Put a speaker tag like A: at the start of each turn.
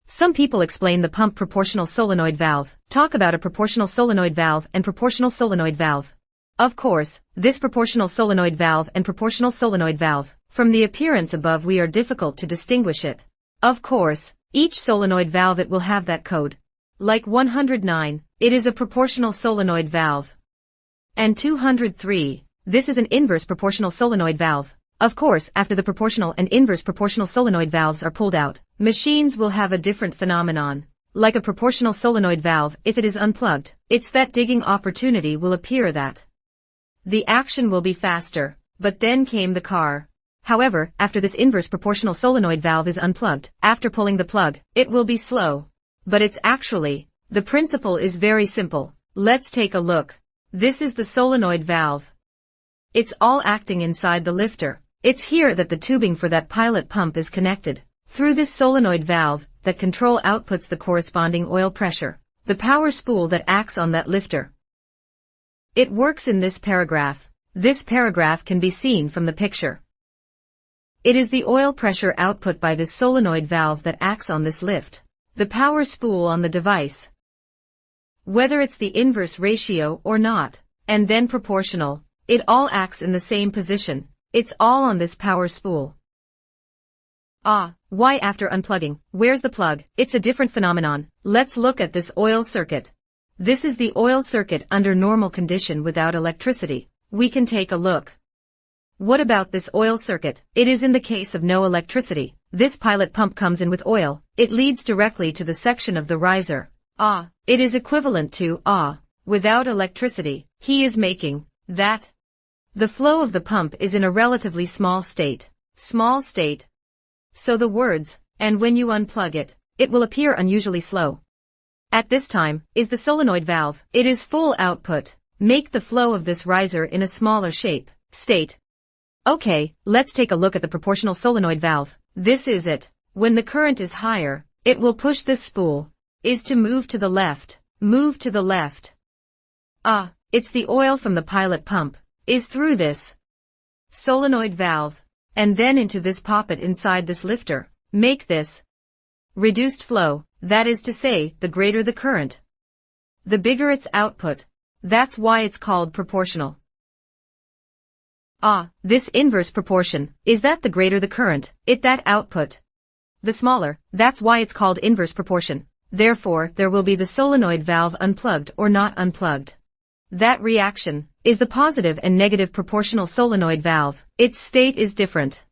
A: Some people explain the pump proportional solenoid valve, talk about a proportional solenoid valve and proportional solenoid valve. Of course, this proportional solenoid valve and proportional solenoid valve, from the appearance above we are difficult to distinguish it. Of course, each solenoid valve it will have that code. Like 109, it is a proportional solenoid valve. And 203, this is an inverse proportional solenoid valve. Of course, after the proportional and inverse proportional solenoid valves are pulled out, machines will have a different phenomenon. Like a proportional solenoid valve, if it is unplugged, it's that digging opportunity will appear that the action will be faster, but then came the car. However, after this inverse proportional solenoid valve is unplugged, after pulling the plug, it will be slow. But it's actually, the principle is very simple. Let's take a look. This is the solenoid valve. It's all acting inside the lifter. It's here that the tubing for that pilot pump is connected. Through this solenoid valve, that control outputs the corresponding oil pressure, the power spool that acts on that lifter. It works in this paragraph. This paragraph can be seen from the picture. It is the oil pressure output by this solenoid valve that acts on this lift. The power spool on the device. Whether it's the inverse ratio or not, and then proportional, it all acts in the same position. It's all on this power spool. Why after unplugging? Where's the plug? It's a different phenomenon. Let's look at this oil circuit. This is the oil circuit under normal condition without electricity. We can take a look. What about this oil circuit? It is in the case of no electricity. This pilot pump comes in with oil. It leads directly to the section of the riser. It is equivalent to, without electricity. He is making that. The flow of the pump is in a relatively small state. Small state. So the words, and when you unplug it, it will appear unusually slow. At this time, is the solenoid valve. It is full output. Make the flow of this riser in a smaller state. Okay, let's take a look at the proportional solenoid valve. This is it. When the current is higher, it will push this spool. Is to move to the left. Move to the left. It's the oil from the pilot pump. Is through this solenoid valve. And then into this poppet inside this lifter. Make this reduced flow. That is to say, the greater the current, the bigger its output. That's why it's called proportional. This inverse proportion, is that the greater the current, that output. The smaller, that's why it's called inverse proportion. Therefore, there will be the solenoid valve unplugged or not unplugged. That reaction is the positive and negative proportional solenoid valve. Its state is different.